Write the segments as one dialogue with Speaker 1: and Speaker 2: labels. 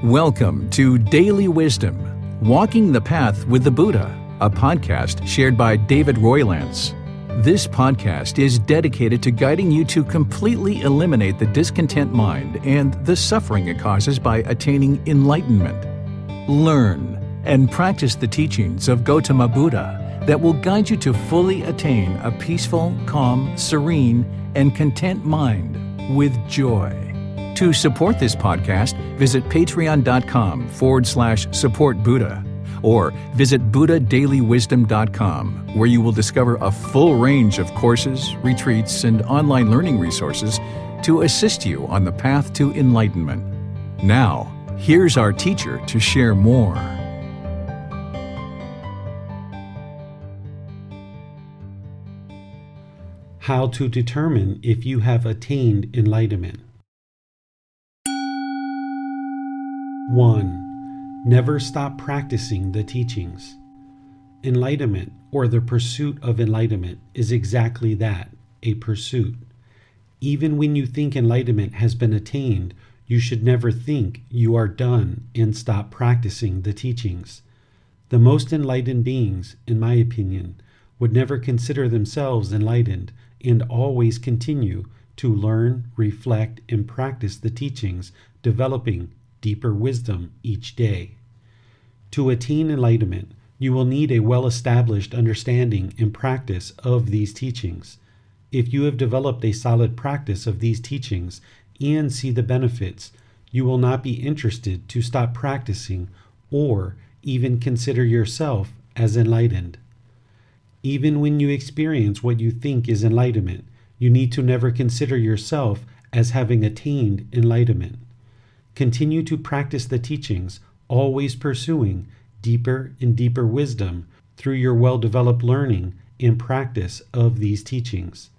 Speaker 1: Welcome to Daily Wisdom, Walking the Path with the Buddha, a podcast shared by David Roylance. This podcast is dedicated to guiding you to completely eliminate the discontent mind and the suffering it causes by attaining enlightenment. Learn and practice the teachings of Gotama Buddha that will guide you to fully attain a peaceful, calm, serene, and content mind with joy. To support this podcast, visit patreon.com/support Buddha or visit buddhadailywisdom.com, where you will discover a full range of courses, retreats, and online learning resources to assist you on the path to enlightenment. Now, here's our teacher to share more.
Speaker 2: How to determine if you have attained enlightenment. 1. Never stop practicing the teachings. Enlightenment, or the pursuit of enlightenment, is exactly that, a pursuit. Even when you think enlightenment has been attained, you should never think you are done and stop practicing the teachings. The most enlightened beings, in my opinion, would never consider themselves enlightened and always continue to learn, reflect, and practice the teachings, developing deeper wisdom each day. To attain enlightenment, you will need a well-established understanding and practice of these teachings. If you have developed a solid practice of these teachings and see the benefits, you will not be interested to stop practicing or even consider yourself as enlightened. Even when you experience what you think is enlightenment, you need to never consider yourself as having attained enlightenment. Continue to practice the teachings, always pursuing deeper and deeper wisdom through your well-developed learning and practice of these teachings.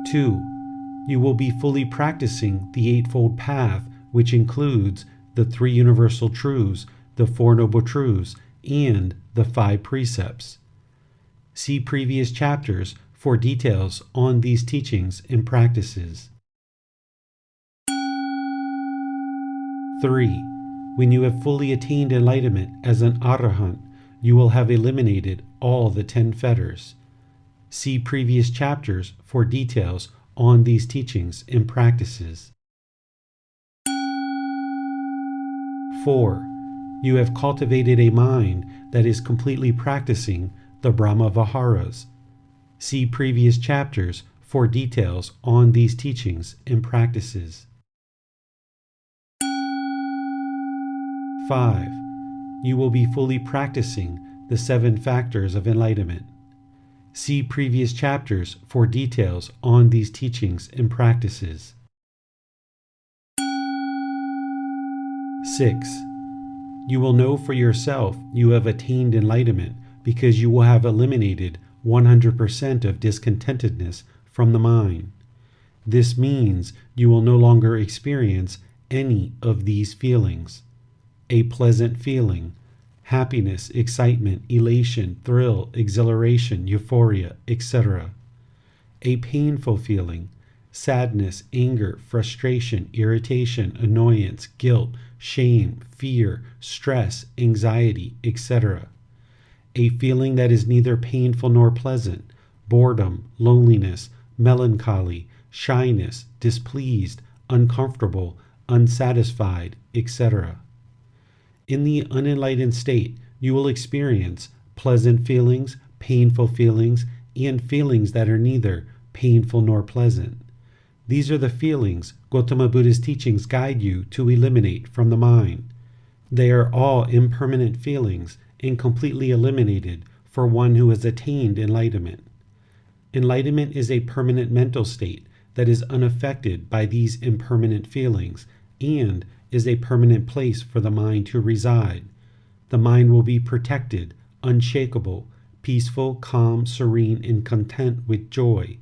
Speaker 2: 2. You will be fully practicing the Eightfold Path, which includes the Three Universal Truths, the Four Noble Truths, and the 5 Precepts. See previous chapters for details on these teachings and practices. 3. When you have fully attained enlightenment as an Arahant, you will have eliminated all the 10 fetters. See previous chapters for details on these teachings and practices. 4. You have cultivated a mind that is completely practicing the Brahma Viharas. See previous chapters for details on these teachings and practices. 5. You will be fully practicing the 7 factors of enlightenment. See previous chapters for details on these teachings and practices. 6. You will know for yourself you have attained enlightenment because you will have eliminated 100% of discontentedness from the mind. This means you will no longer experience any of these feelings. A pleasant feeling, happiness, excitement, elation, thrill, exhilaration, euphoria, etc. A painful feeling, sadness, anger, frustration, irritation, annoyance, guilt, shame, fear, stress, anxiety, etc. A feeling that is neither painful nor pleasant, boredom, loneliness, melancholy, shyness, displeased, uncomfortable, unsatisfied, etc. In the unenlightened state, you will experience pleasant feelings, painful feelings, and feelings that are neither painful nor pleasant. These are the feelings Gotama Buddha's teachings guide you to eliminate from the mind. They are all impermanent feelings and completely eliminated for one who has attained enlightenment. Enlightenment is a permanent mental state that is unaffected by these impermanent feelings and is a permanent place for the mind to reside. The mind will be protected, unshakable, peaceful, calm, serene, and content with joy.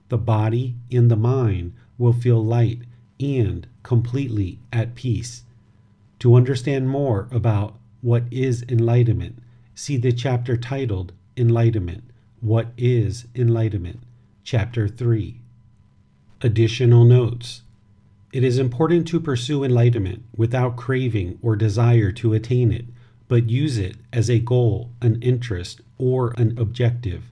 Speaker 2: The body and the mind will feel light and completely at peace. To understand more about what is enlightenment, see the chapter titled Enlightenment. What is Enlightenment? Chapter 3. Additional notes. It is important to pursue enlightenment without craving or desire to attain it, but use it as a goal, an interest, or an objective.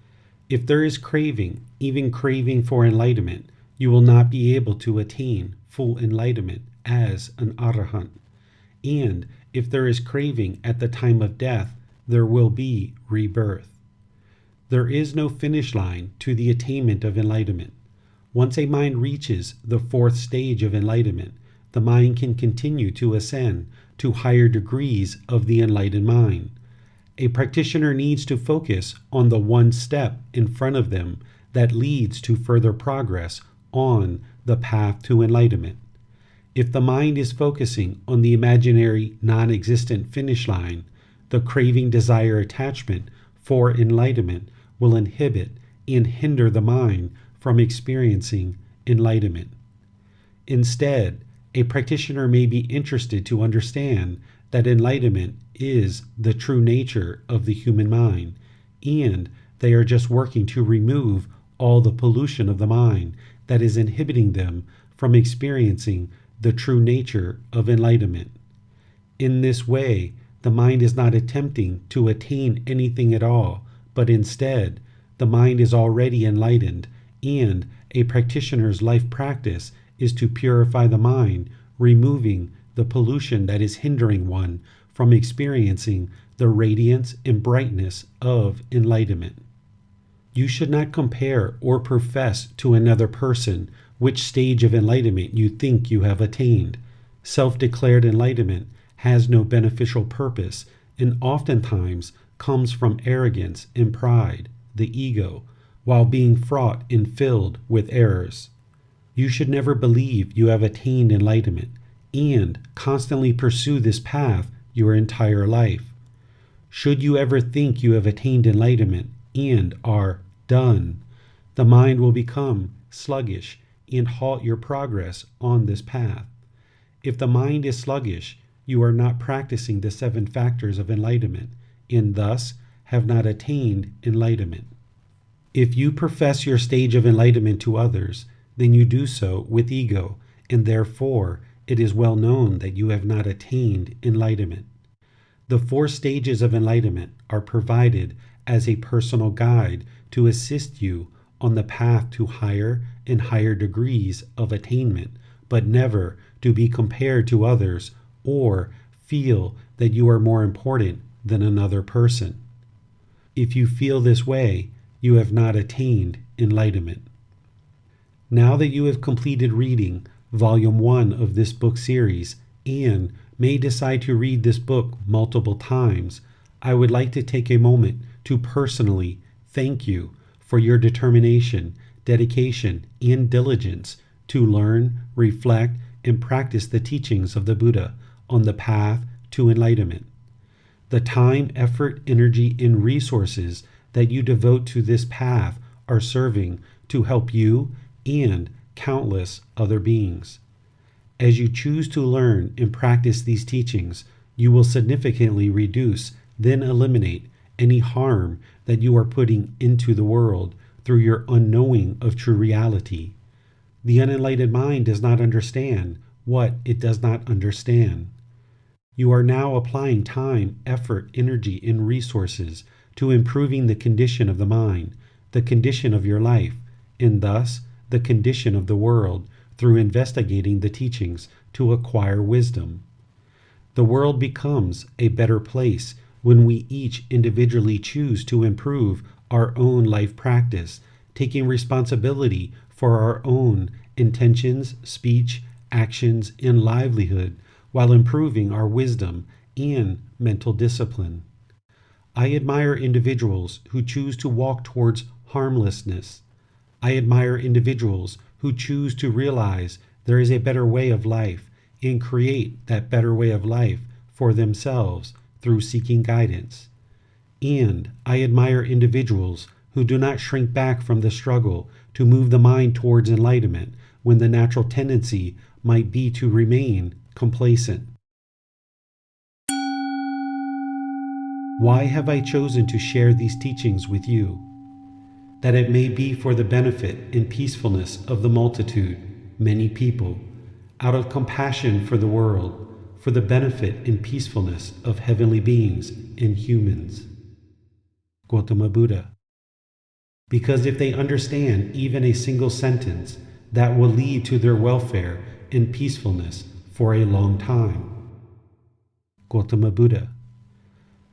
Speaker 2: If there is craving, even craving for enlightenment, you will not be able to attain full enlightenment as an arahant. And if there is craving at the time of death, there will be rebirth. There is no finish line to the attainment of enlightenment. Once a mind reaches the fourth stage of enlightenment, the mind can continue to ascend to higher degrees of the enlightened mind. A practitioner needs to focus on the one step in front of them that leads to further progress on the path to enlightenment. If the mind is focusing on the imaginary, non-existent finish line, the craving, desire, attachment for enlightenment will inhibit and hinder the mind from experiencing enlightenment. Instead, a practitioner may be interested to understand that enlightenment is the true nature of the human mind, and they are just working to remove all the pollution of the mind that is inhibiting them from experiencing the true nature of enlightenment. In this way, the mind is not attempting to attain anything at all, but instead, the mind is already enlightened, and a practitioner's life practice is to purify the mind, removing the pollution that is hindering one from experiencing the radiance and brightness of enlightenment. You should not compare or profess to another person which stage of enlightenment you think you have attained. Self-declared enlightenment has no beneficial purpose and oftentimes comes from arrogance and pride, the ego, while being fraught and filled with errors. You should never believe you have attained enlightenment and constantly pursue this path your entire life. Should you ever think you have attained enlightenment and are done, the mind will become sluggish and halt your progress on this path. If the mind is sluggish, you are not practicing the 7 factors of enlightenment and thus have not attained enlightenment. If you profess your stage of enlightenment to others, then you do so with ego, and therefore it is well known that you have not attained enlightenment. The 4 stages of enlightenment are provided as a personal guide to assist you on the path to higher and higher degrees of attainment, but never to be compared to others or feel that you are more important than another person. If you feel this way, you have not attained enlightenment. Now that you have completed reading Volume 1 of this book series and may decide to read this book multiple times, I would like to take a moment to personally thank you for your determination, dedication, and diligence to learn, reflect, and practice the teachings of the Buddha on the path to enlightenment. The time, effort, energy, and resources that you devote to this path are serving to help you and countless other beings. As you choose to learn and practice these teachings, you will significantly reduce, then eliminate, any harm that you are putting into the world through your unknowing of true reality. The unenlightened mind does not understand what it does not understand. You are now applying time, effort, energy, and resources to improving the condition of the mind, the condition of your life, and thus the condition of the world through investigating the teachings to acquire wisdom. The world becomes a better place when we each individually choose to improve our own life practice, taking responsibility for our own intentions, speech, actions, and livelihood, while improving our wisdom and mental discipline. I admire individuals who choose to walk towards harmlessness. I admire individuals who choose to realize there is a better way of life and create that better way of life for themselves through seeking guidance. And I admire individuals who do not shrink back from the struggle to move the mind towards enlightenment when the natural tendency might be to remain complacent. Why have I chosen to share these teachings with you? That it may be for the benefit and peacefulness of the multitude, many people. out of compassion for the world, for the benefit and peacefulness of heavenly beings and humans. Gotama Buddha. Because if they understand even a single sentence, that will lead to their welfare and peacefulness for a long time. Gotama Buddha.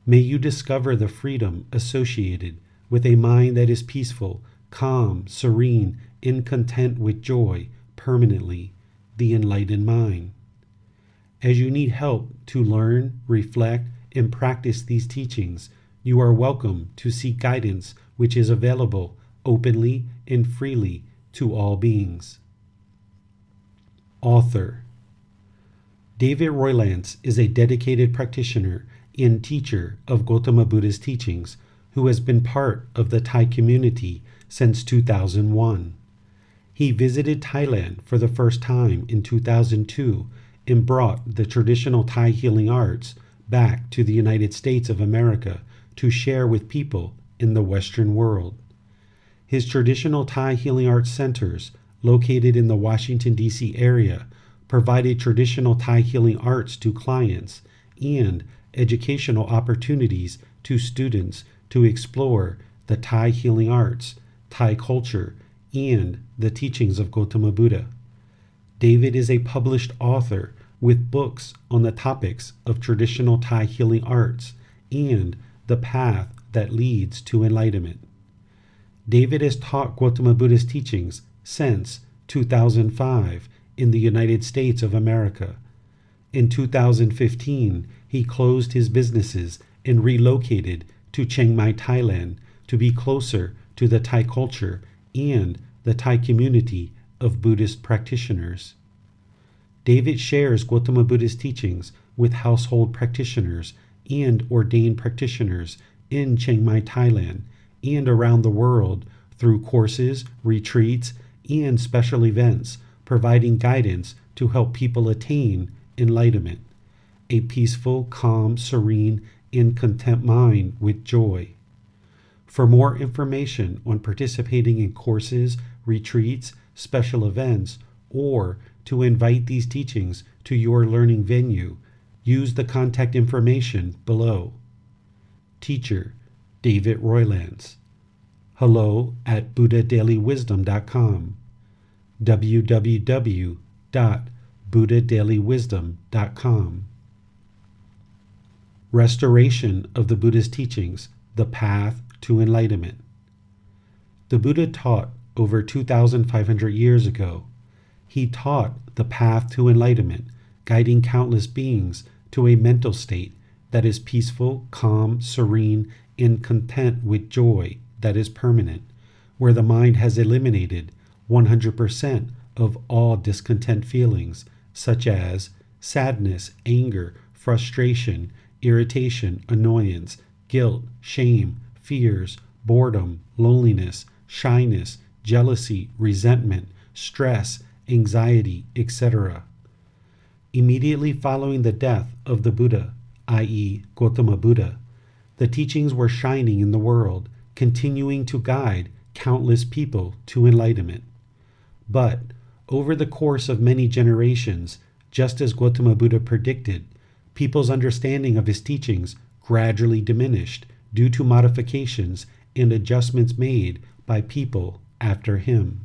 Speaker 2: May you discover the freedom associated with a mind that is peaceful, calm, serene, and content with joy permanently, the enlightened mind. As you need help to learn, reflect, and practice these teachings, you are welcome to seek guidance which is available openly and freely to all beings. Author David Roylance is a dedicated practitioner and teacher of Gotama Buddha's teachings who has been part of the Thai community since 2001. He visited Thailand for the first time in 2002 and brought the traditional Thai healing arts back to the United States of America to share with people in the Western world. His traditional Thai healing arts centers, located in the Washington, D.C. area, provided traditional Thai healing arts to clients and educational opportunities to students to explore the Thai healing arts, Thai culture, and the teachings of Gotama Buddha. David is a published author with books on the topics of traditional Thai healing arts and the path that leads to enlightenment. David has taught Gotama Buddha's teachings since 2005 in the United States of America. In 2015, he closed his businesses and relocated to Chiang Mai, Thailand, to be closer to the Thai culture and the Thai community of Buddhist practitioners. David shares Gotama Buddha's teachings with household practitioners and ordained practitioners in Chiang Mai, Thailand, and around the world through courses, retreats, and special events, providing guidance to help people attain enlightenment, a peaceful, calm, serene, and content mind with joy. For more information on participating in courses, retreats, special events, or to invite these teachings to your learning venue, use the contact information below. Teacher, David Roylance. hello@buddhadailywisdom.com. www.buddhadailywisdom.com. Restoration of the Buddha's teachings, the path to enlightenment. The Buddha taught over 2,500 years ago. He taught the path to enlightenment, guiding countless beings to a mental state that is peaceful, calm, serene, and content with joy that is permanent, where the mind has eliminated 100% of all discontent feelings, such as sadness, anger, frustration, irritation, annoyance, guilt, shame, fears, boredom, loneliness, shyness, jealousy, resentment, stress, anxiety, etc. Immediately following the death of the Buddha, i.e., Gotama Buddha, the teachings were shining in the world, continuing to guide countless people to enlightenment. But over the course of many generations, just as Gotama Buddha predicted, people's understanding of his teachings gradually diminished due to modifications and adjustments made by people after him.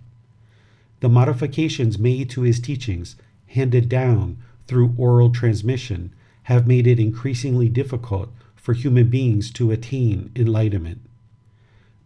Speaker 2: The modifications made to his teachings, handed down through oral transmission, have made it increasingly difficult for human beings to attain enlightenment.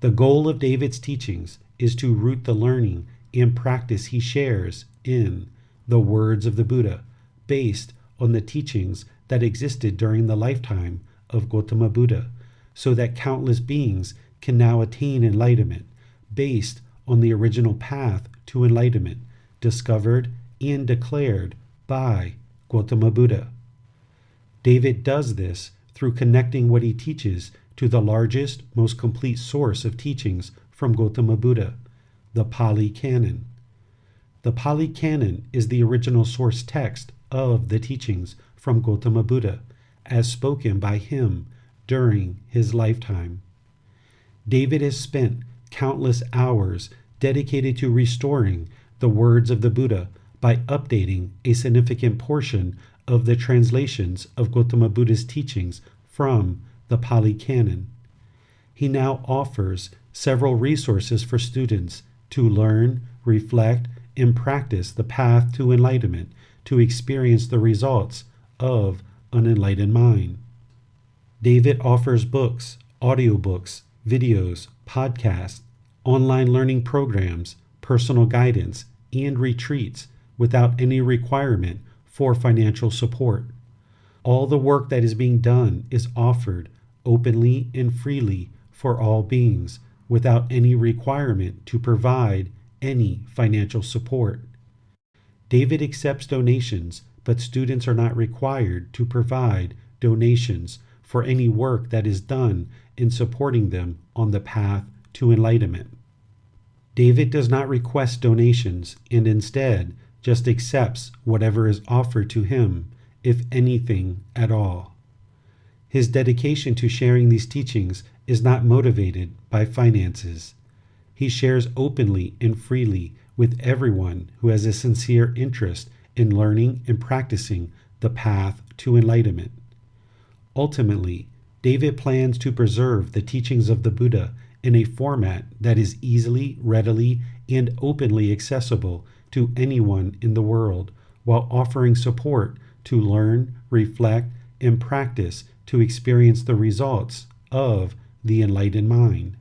Speaker 2: The goal of David's teachings is to root the learning and practice he shares in the words of the Buddha, based on the teachings that existed during the lifetime of Gotama Buddha, so that countless beings can now attain enlightenment based on the original path to enlightenment discovered and declared by Gotama Buddha. David does this through connecting what he teaches to the largest, most complete source of teachings from Gotama Buddha, the Pali Canon. The Pali Canon is the original source text of the teachings from Gotama Buddha, as spoken by him during his lifetime. David has spent countless hours dedicated to restoring the words of the Buddha by updating a significant portion of the translations of Gotama Buddha's teachings from the Pali Canon. He now offers several resources for students to learn, reflect, and practice the path to enlightenment to experience the results of an enlightened mind. David offers books, audiobooks, videos, podcasts, online learning programs, personal guidance, and retreats without any requirement for financial support. All the work that is being done is offered openly and freely for all beings without any requirement to provide any financial support. David accepts donations, but students are not required to provide donations for any work that is done in supporting them on the path to enlightenment. David does not request donations and instead just accepts whatever is offered to him, if anything at all. His dedication to sharing these teachings is not motivated by finances. He shares openly and freely with everyone who has a sincere interest in learning and practicing the path to enlightenment. Ultimately, David plans to preserve the teachings of the Buddha in a format that is easily, readily, and openly accessible to anyone in the world, while offering support to learn, reflect, and practice to experience the results of the enlightened mind.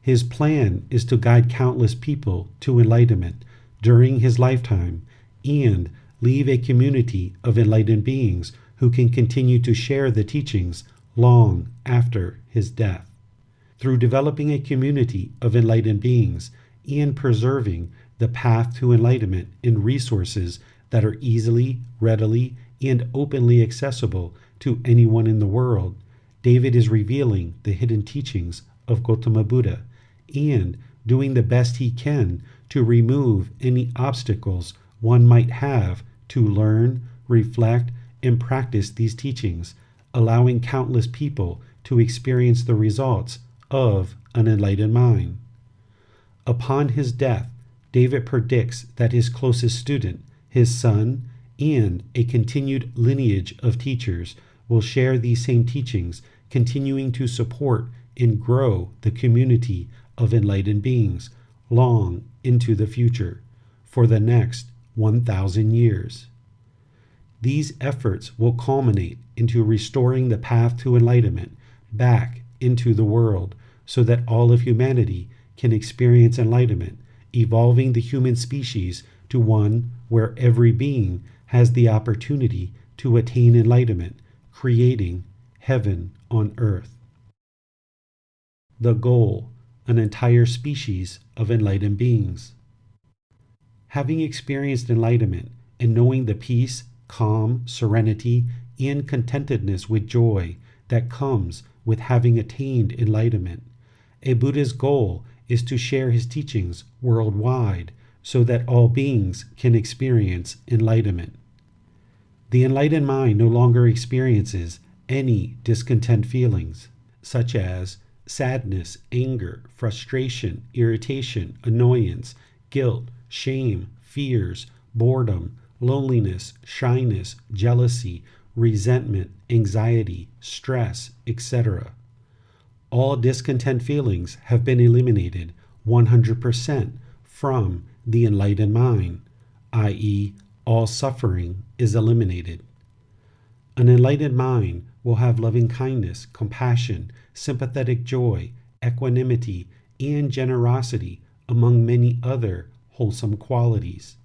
Speaker 2: His plan is to guide countless people to enlightenment during his lifetime and leave a community of enlightened beings who can continue to share the teachings long after his death. Through developing a community of enlightened beings and preserving the path to enlightenment in resources that are easily, readily, and openly accessible to anyone in the world, David is revealing the hidden teachings of Gotama Buddha and doing the best he can to remove any obstacles one might have to learn, reflect, and practice these teachings, allowing countless people to experience the results of an enlightened mind. Upon his death, David predicts that his closest student, his son, and a continued lineage of teachers will share these same teachings, continuing to support and grow the community of enlightened beings long into the future for the next 1,000 years. These efforts will culminate into restoring the path to enlightenment back into the world so that all of humanity can experience enlightenment, evolving the human species to one where every being has the opportunity to attain enlightenment, creating heaven on earth. The goal, an entire species of enlightened beings. Having experienced enlightenment and knowing the peace, calm, serenity, and contentedness with joy that comes with having attained enlightenment, a Buddha's goal is to share his teachings worldwide so that all beings can experience enlightenment. The enlightened mind no longer experiences any discontent feelings, such as sadness, anger, frustration, irritation, annoyance, guilt, shame, fears, boredom, loneliness, shyness, jealousy, resentment, anxiety, stress, etc. All discontent feelings have been eliminated 100% from the enlightened mind, i.e., all suffering is eliminated. An enlightened mind will have loving kindness, compassion, sympathetic joy, equanimity, and generosity, among many other wholesome qualities.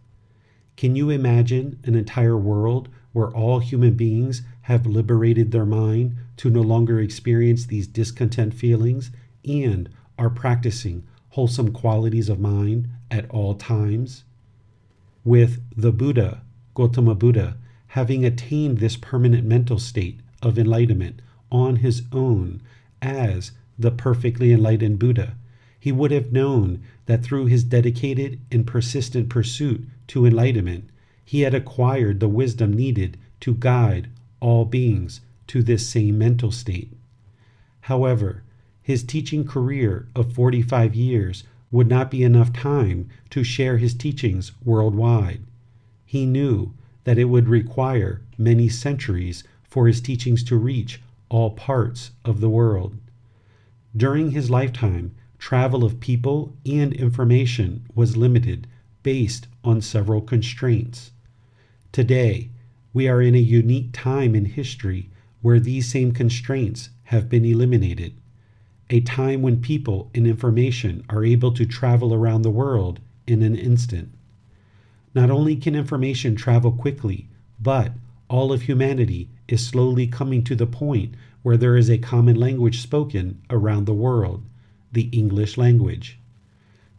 Speaker 2: Can you imagine an entire world where all human beings have liberated their mind to no longer experience these discontent feelings and are practicing wholesome qualities of mind at all times? With the Buddha, Gotama Buddha, having attained this permanent mental state of enlightenment on his own as the perfectly enlightened Buddha, he would have known that through his dedicated and persistent pursuit to enlightenment, he had acquired the wisdom needed to guide all beings to this same mental state. However, his teaching career of 45 years would not be enough time to share his teachings worldwide. He knew that it would require many centuries for his teachings to reach all parts of the world. During his lifetime, travel of people and information was limited based on several constraints. Today, we are in a unique time in history where these same constraints have been eliminated, a time when people and information are able to travel around the world in an instant. Not only can information travel quickly, but all of humanity is slowly coming to the point where there is a common language spoken around the world, the English language.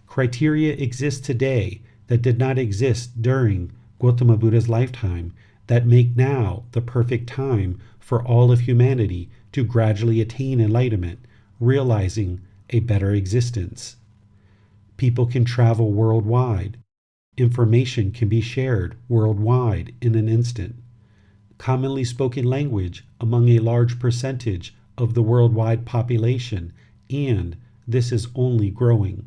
Speaker 2: Criteria exist today that did not exist during Gautama Buddha's lifetime that make now the perfect time for all of humanity to gradually attain enlightenment, realizing a better existence. People can travel worldwide. Information can be shared worldwide in an instant. Commonly spoken language among a large percentage of the worldwide population, and this is only growing.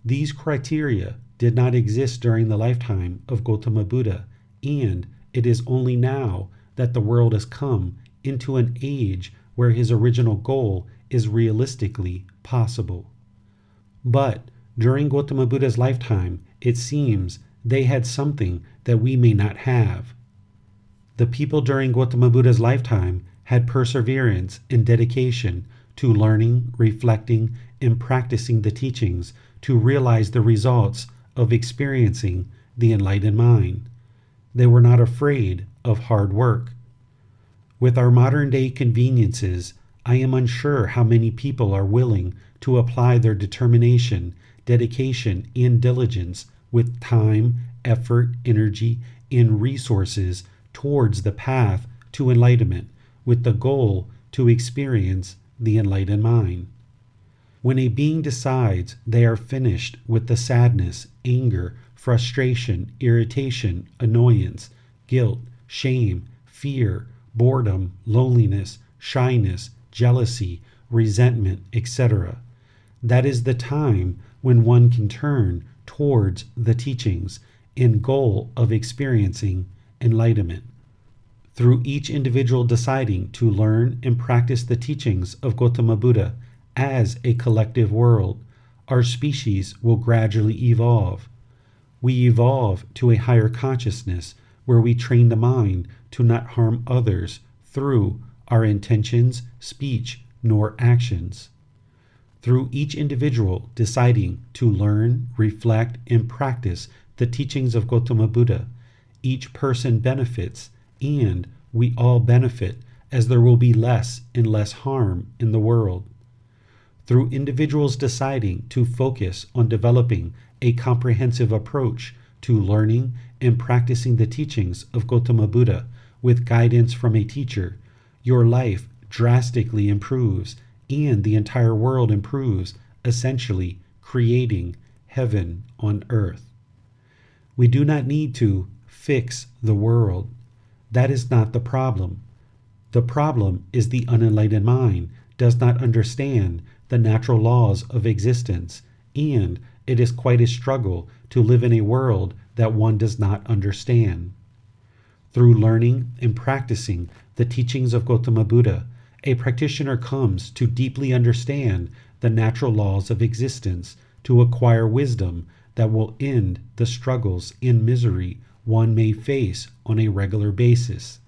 Speaker 2: These criteria did not exist during the lifetime of Gautama Buddha, and it is only now that the world has come into an age where his original goal is realistically possible. But during Gautama Buddha's lifetime, it seems they had something that we may not have. The people during Gautama Buddha's lifetime had perseverance and dedication to learning, reflecting, and practicing the teachings to realize the results of experiencing the enlightened mind. They were not afraid of hard work. With our modern day conveniences, I am unsure how many people are willing to apply their determination, dedication, and diligence with time, effort, energy, and resources towards the path to enlightenment, with the goal to experience the enlightened mind. When a being decides they are finished with the sadness, anger, frustration, irritation, annoyance, guilt, shame, fear, boredom, loneliness, shyness, jealousy, resentment, etc., that is the time when one can turn towards the teachings in goal of experiencing enlightenment. Through each individual deciding to learn and practice the teachings of Gautama Buddha as a collective world, our species will gradually evolve. We evolve to a higher consciousness where we train the mind to not harm others through our intentions, speech, nor actions. Through each individual deciding to learn, reflect, and practice the teachings of Gautama Buddha, each person benefits, and we all benefit, as there will be less and less harm in the world. Through individuals deciding to focus on developing a comprehensive approach to learning and practicing the teachings of Gautama Buddha with guidance from a teacher, your life drastically improves and the entire world improves, essentially creating heaven on earth. We do not need to fix the world. That is not the problem. The problem is the unenlightened mind does not understand the natural laws of existence, and it is quite a struggle to live in a world that one does not understand. Through learning and practicing the teachings of Gautama Buddha, a practitioner comes to deeply understand the natural laws of existence, to acquire wisdom that will end the struggles and misery one may face on a regular basis.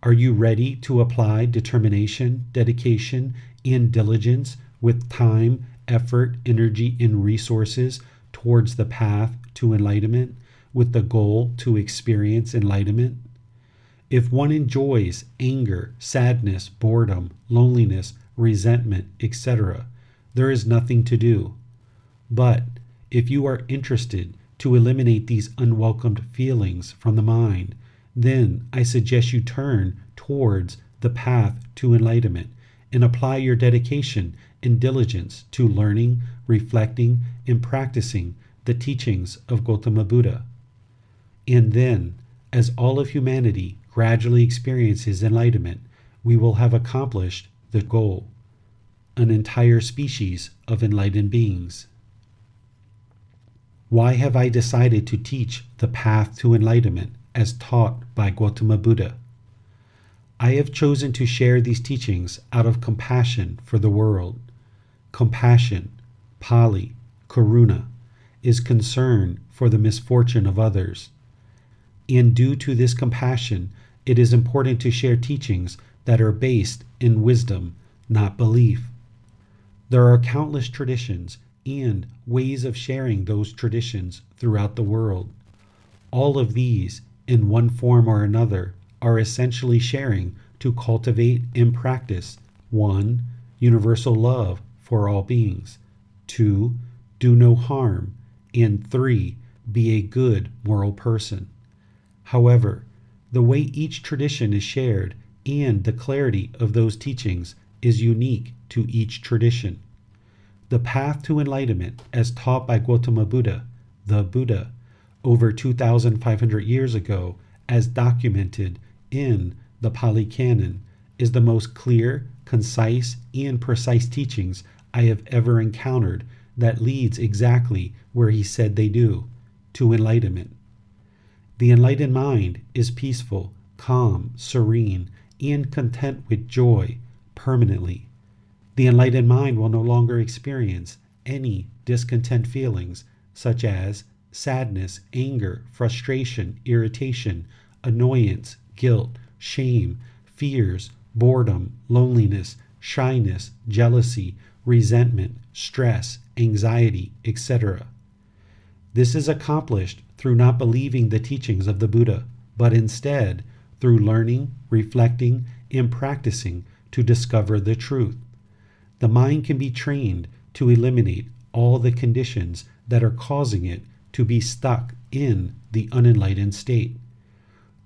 Speaker 2: Are you ready to apply determination, dedication, and diligence with time, effort, energy, and resources towards the path to enlightenment, with the goal to experience enlightenment? If one enjoys anger, sadness, boredom, loneliness, resentment, etc., there is nothing to do. But if you are interested to eliminate these unwelcomed feelings from the mind, then I suggest you turn towards the path to enlightenment and apply your dedication and diligence to learning, reflecting, and practicing the teachings of Gautama Buddha. And then, as all of humanity gradually experiences enlightenment, we will have accomplished the goal, an entire species of enlightened beings. Why have I decided to teach the path to enlightenment as taught by Gautama Buddha? I have chosen to share these teachings out of compassion for the world. Compassion, Pali, karuna, is concern for the misfortune of others. And due to this compassion, it is important to share teachings that are based in wisdom, not belief. There are countless traditions and ways of sharing those traditions throughout the world. All of these, in one form or another, are essentially sharing to cultivate and practice 1. Universal love for all beings, 2. Do no harm, and 3. Be a good moral person. However, the way each tradition is shared and the clarity of those teachings is unique to each tradition. The path to enlightenment, as taught by Gautama Buddha, the Buddha, over 2,500 years ago, as documented in the Pali Canon, is the most clear, concise, and precise teachings I have ever encountered that leads exactly where he said they do, to enlightenment. The enlightened mind is peaceful, calm, serene, and content with joy permanently. The enlightened mind will no longer experience any discontent feelings such as sadness, anger, frustration, irritation, annoyance, guilt, shame, fears, boredom, loneliness, shyness, jealousy, resentment, stress, anxiety, etc. This is accomplished through not believing the teachings of the Buddha, but instead through learning, reflecting, and practicing to discover the truth. The mind can be trained to eliminate all the conditions that are causing it to be stuck in the unenlightened state.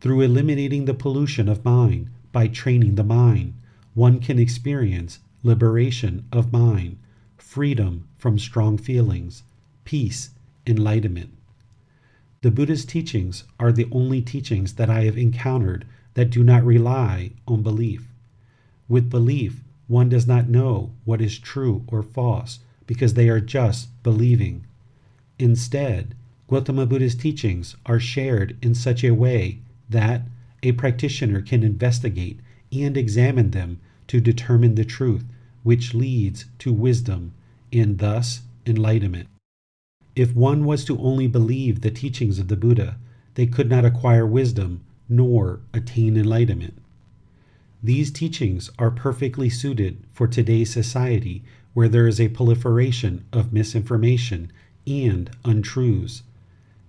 Speaker 2: Through eliminating the pollution of mind by training the mind, one can experience liberation of mind, freedom from strong feelings, peace, enlightenment. The Buddha's teachings are the only teachings that I have encountered that do not rely on belief. With belief, one does not know what is true or false because they are just believing. Instead, Gautama Buddha's teachings are shared in such a way that a practitioner can investigate and examine them to determine the truth, which leads to wisdom and thus enlightenment. If one was to only believe the teachings of the Buddha, they could not acquire wisdom nor attain enlightenment. These teachings are perfectly suited for today's society where there is a proliferation of misinformation and untruths.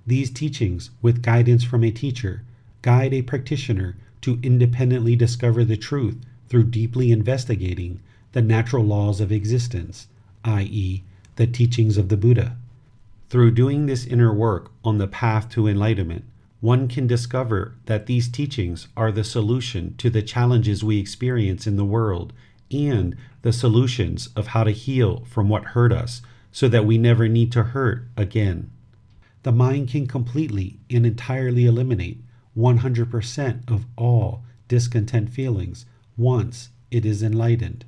Speaker 2: These teachings, with guidance from a teacher, guide a practitioner to independently discover the truth through deeply investigating the natural laws of existence, i.e., the teachings of the Buddha. Through doing this inner work on the path to enlightenment, one can discover that these teachings are the solution to the challenges we experience in the world and the solutions of how to heal from what hurt us so that we never need to hurt again. The mind can completely and entirely eliminate 100% of all discontent feelings once it is enlightened.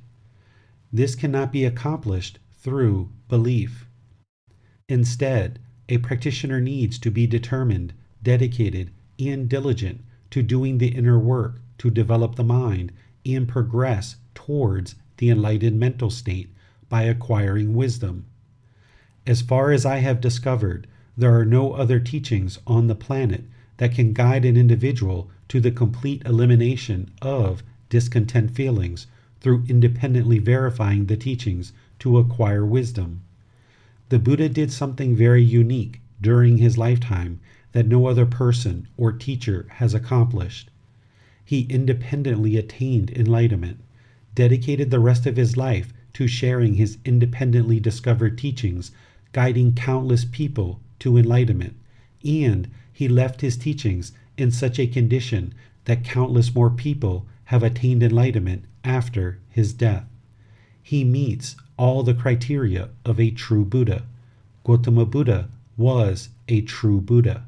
Speaker 2: This cannot be accomplished through belief. Instead, a practitioner needs to be determined, dedicated, and diligent to doing the inner work to develop the mind and progress towards the enlightened mental state by acquiring wisdom. As far as I have discovered, there are no other teachings on the planet that can guide an individual to the complete elimination of discontent feelings through independently verifying the teachings to acquire wisdom. The Buddha did something very unique during his lifetime that no other person or teacher has accomplished. He independently attained enlightenment, dedicated the rest of his life to sharing his independently discovered teachings, guiding countless people to enlightenment, and he left his teachings in such a condition that countless more people have attained enlightenment after his death. He meets all the criteria of a true Buddha. Gautama Buddha was a true Buddha.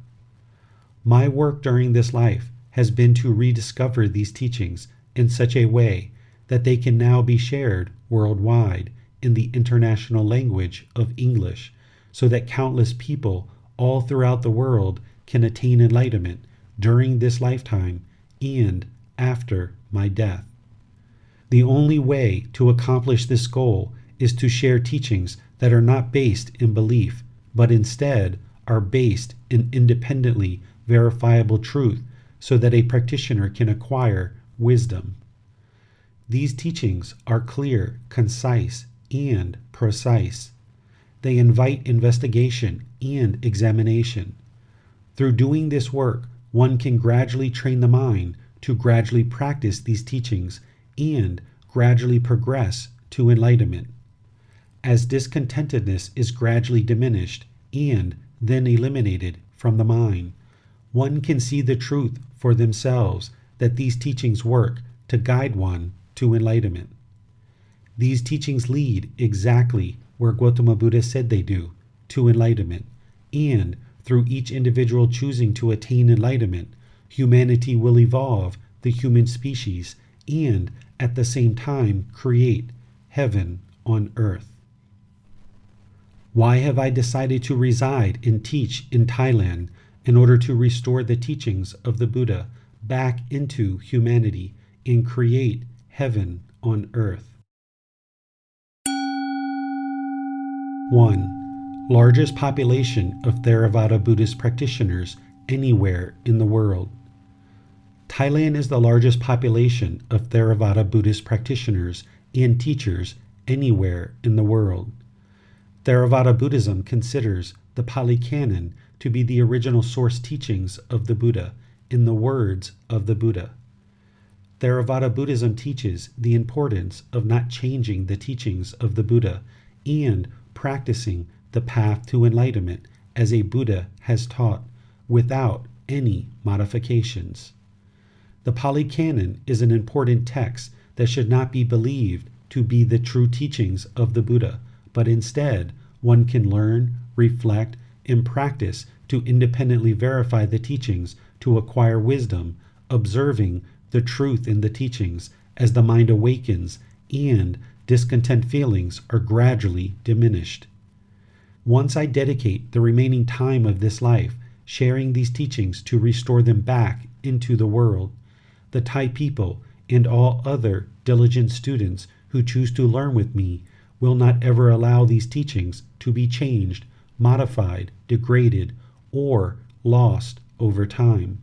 Speaker 2: My work during this life has been to rediscover these teachings in such a way that they can now be shared worldwide in the international language of English, so that countless people all throughout the world can attain enlightenment during this lifetime and after my death. The only way to accomplish this goal is to share teachings that are not based in belief, but instead are based in independently verifiable truth so that a practitioner can acquire wisdom. These teachings are clear, concise, and precise. They invite investigation and examination. Through doing this work, one can gradually train the mind to gradually practice these teachings and gradually progress to enlightenment. As discontentedness is gradually diminished and then eliminated from the mind, one can see the truth for themselves that these teachings work to guide one to enlightenment. These teachings lead exactly where Gotama Buddha said they do, to enlightenment, and through each individual choosing to attain enlightenment, humanity will evolve the human species and at the same time create heaven on earth. Why have I decided to reside and teach in Thailand in order to restore the teachings of the Buddha back into humanity and create heaven on earth? 1. Largest population of Theravada Buddhist practitioners anywhere in the world. Thailand is the largest population of Theravada Buddhist practitioners and teachers anywhere in the world. Theravada Buddhism considers the Pali Canon to be the original source teachings of the Buddha in the words of the Buddha. Theravada Buddhism teaches the importance of not changing the teachings of the Buddha and practicing the path to enlightenment as a Buddha has taught without any modifications. The Pali Canon is an important text that should not be believed to be the true teachings of the Buddha, but instead one can learn, reflect, and practice to independently verify the teachings to acquire wisdom, observing the truth in the teachings as the mind awakens and discontent feelings are gradually diminished. Once I dedicate the remaining time of this life sharing these teachings to restore them back into the world, the Thai people and all other diligent students who choose to learn with me will not ever allow these teachings to be changed, modified, degraded, or lost over time.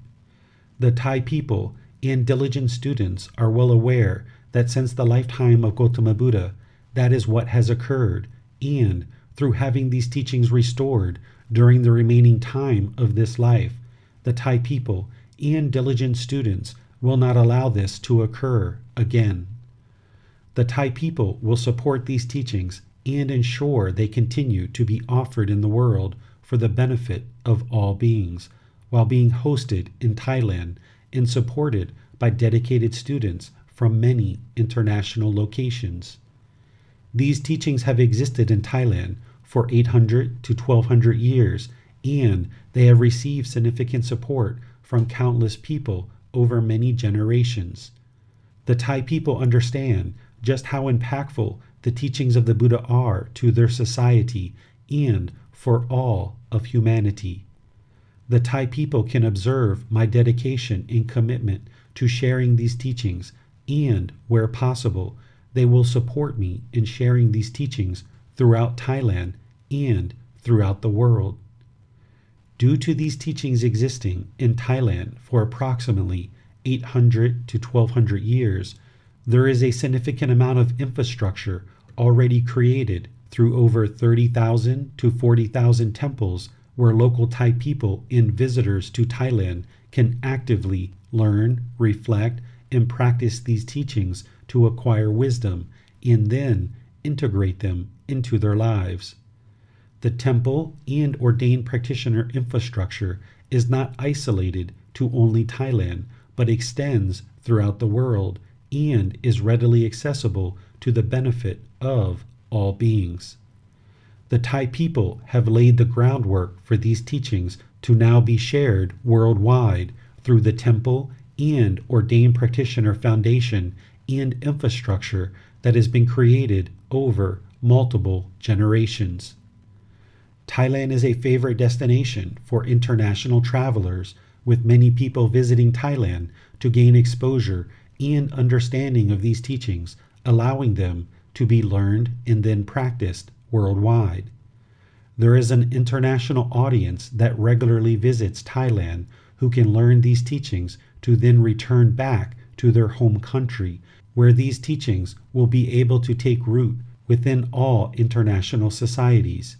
Speaker 2: The Thai people and diligent students are well aware that since the lifetime of Gotama Buddha, that is what has occurred, and through having these teachings restored during the remaining time of this life, the Thai people and diligent students will not allow this to occur again. The Thai people will support these teachings and ensure they continue to be offered in the world for the benefit of all beings, while being hosted in Thailand and supported by dedicated students from many international locations. These teachings have existed in Thailand for 800 to 1200 years, and they have received significant support from countless people over many generations. The Thai people understand just how impactful the teachings of the Buddha are to their society and for all of humanity. The Thai people can observe my dedication and commitment to sharing these teachings, and, where possible, they will support me in sharing these teachings throughout Thailand and throughout the world. Due to these teachings existing in Thailand for approximately 800 to 1200 years, there is a significant amount of infrastructure already created through over 30,000 to 40,000 temples where local Thai people and visitors to Thailand can actively learn, reflect, and practice these teachings to acquire wisdom and then integrate them into their lives. The temple and ordained practitioner infrastructure is not isolated to only Thailand, but extends throughout the world and is readily accessible to the benefit of all beings. The Thai people have laid the groundwork for these teachings to now be shared worldwide through the temple and ordained practitioner foundation and infrastructure that has been created over multiple generations. Thailand is a favorite destination for international travelers, with many people visiting Thailand to gain exposure and understanding of these teachings, allowing them to be learned and then practiced worldwide. There is an international audience that regularly visits Thailand who can learn these teachings to then return back to their home country, where these teachings will be able to take root within all international societies.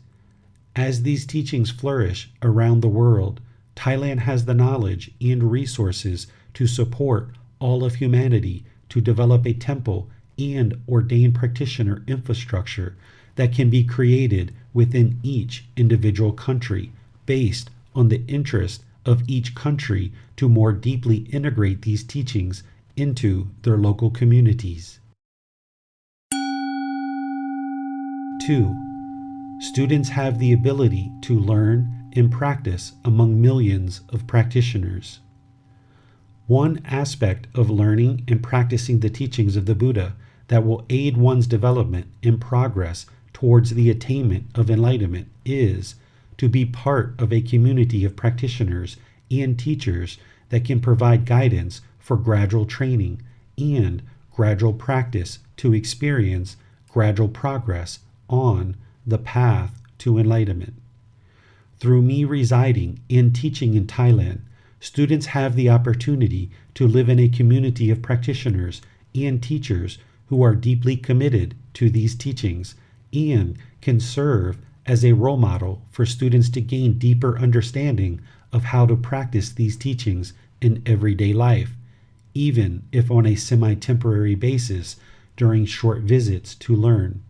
Speaker 2: As these teachings flourish around the world, Thailand has the knowledge and resources to support all of humanity to develop a temple and ordained practitioner infrastructure that can be created within each individual country based on the interest of each country to more deeply integrate these teachings into their local communities. 2. Students have the ability to learn and practice among millions of practitioners. One aspect of learning and practicing the teachings of the Buddha that will aid one's development and progress towards the attainment of enlightenment is to be part of a community of practitioners and teachers that can provide guidance for gradual training and gradual practice to experience gradual progress on the path to enlightenment. Through me residing and teaching in Thailand, students have the opportunity to live in a community of practitioners and teachers who are deeply committed to these teachings and can serve as a role model for students to gain deeper understanding of how to practice these teachings in everyday life, even if on a semi-temporary basis during short visits to learn.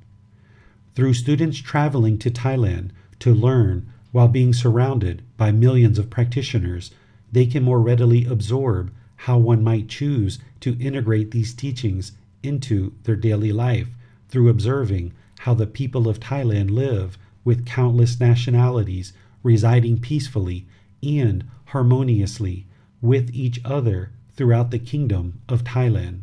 Speaker 2: Through students traveling to Thailand to learn while being surrounded by millions of practitioners, they can more readily absorb how one might choose to integrate these teachings into their daily life through observing how the people of Thailand live with countless nationalities residing peacefully and harmoniously with each other throughout the Kingdom of Thailand.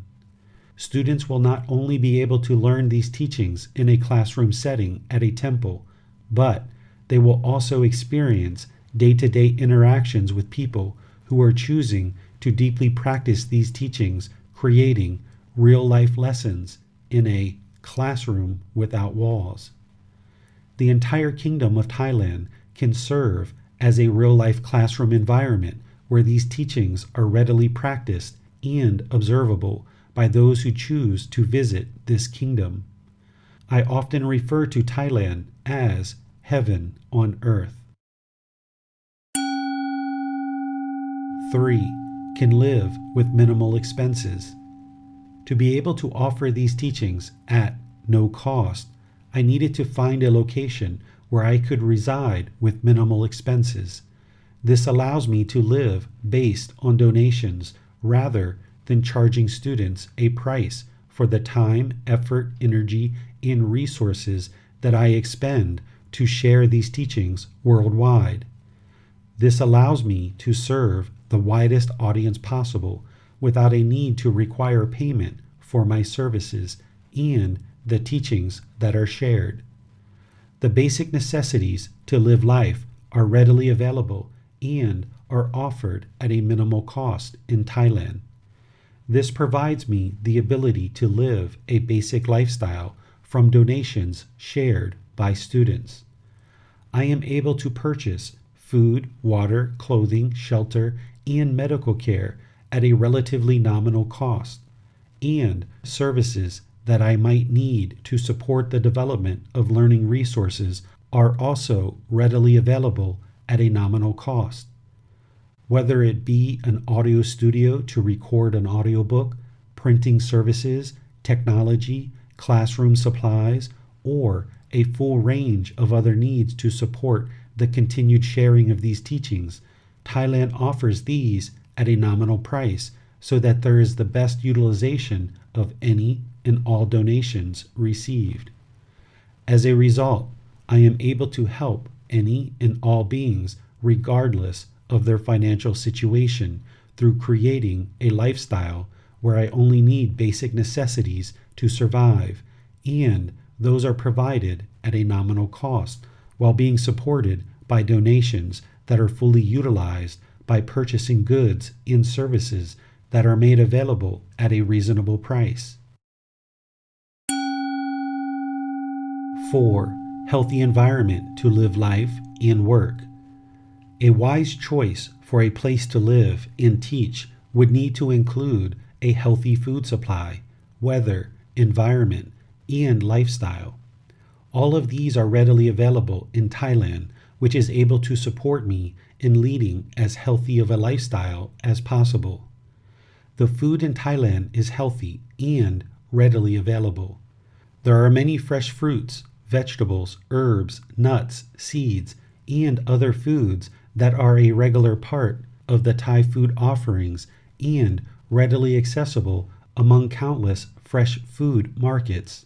Speaker 2: Students will not only be able to learn these teachings in a classroom setting at a temple, but they will also experience day-to-day interactions with people who are choosing to deeply practice these teachings, creating real-life lessons in a classroom without walls. The entire Kingdom of Thailand can serve as a real-life classroom environment where these teachings are readily practiced and observable by those who choose to visit this kingdom. I often refer to Thailand as heaven on earth. 3. Can live with minimal expenses. To be able to offer these teachings at no cost, I needed to find a location where I could reside with minimal expenses. This allows me to live based on donations rather than charging students a price for the time, effort, energy, and resources that I expend to share these teachings worldwide. This allows me to serve the widest audience possible without a need to require payment for my services and the teachings that are shared. The basic necessities to live life are readily available and are offered at a minimal cost in Thailand. This provides me the ability to live a basic lifestyle from donations shared by students. I am able to purchase food, water, clothing, shelter, and medical care at a relatively nominal cost, and services that I might need to support the development of learning resources are also readily available at a nominal cost. Whether it be an audio studio to record an audiobook, printing services, technology, classroom supplies, or a full range of other needs to support the continued sharing of these teachings, Thailand offers these at a nominal price so that there is the best utilization of any and all donations received. As a result, I am able to help any and all beings regardless of their financial situation through creating a lifestyle where I only need basic necessities to survive, and those are provided at a nominal cost while being supported by donations that are fully utilized by purchasing goods and services that are made available at a reasonable price. 4. Healthy environment to live life and work. A wise choice for a place to live and teach would need to include a healthy food supply, weather, environment, and lifestyle. All of these are readily available in Thailand, which is able to support me in leading as healthy of a lifestyle as possible. The food in Thailand is healthy and readily available. There are many fresh fruits, vegetables, herbs, nuts, seeds, and other foods that are a regular part of the Thai food offerings and readily accessible among countless fresh food markets.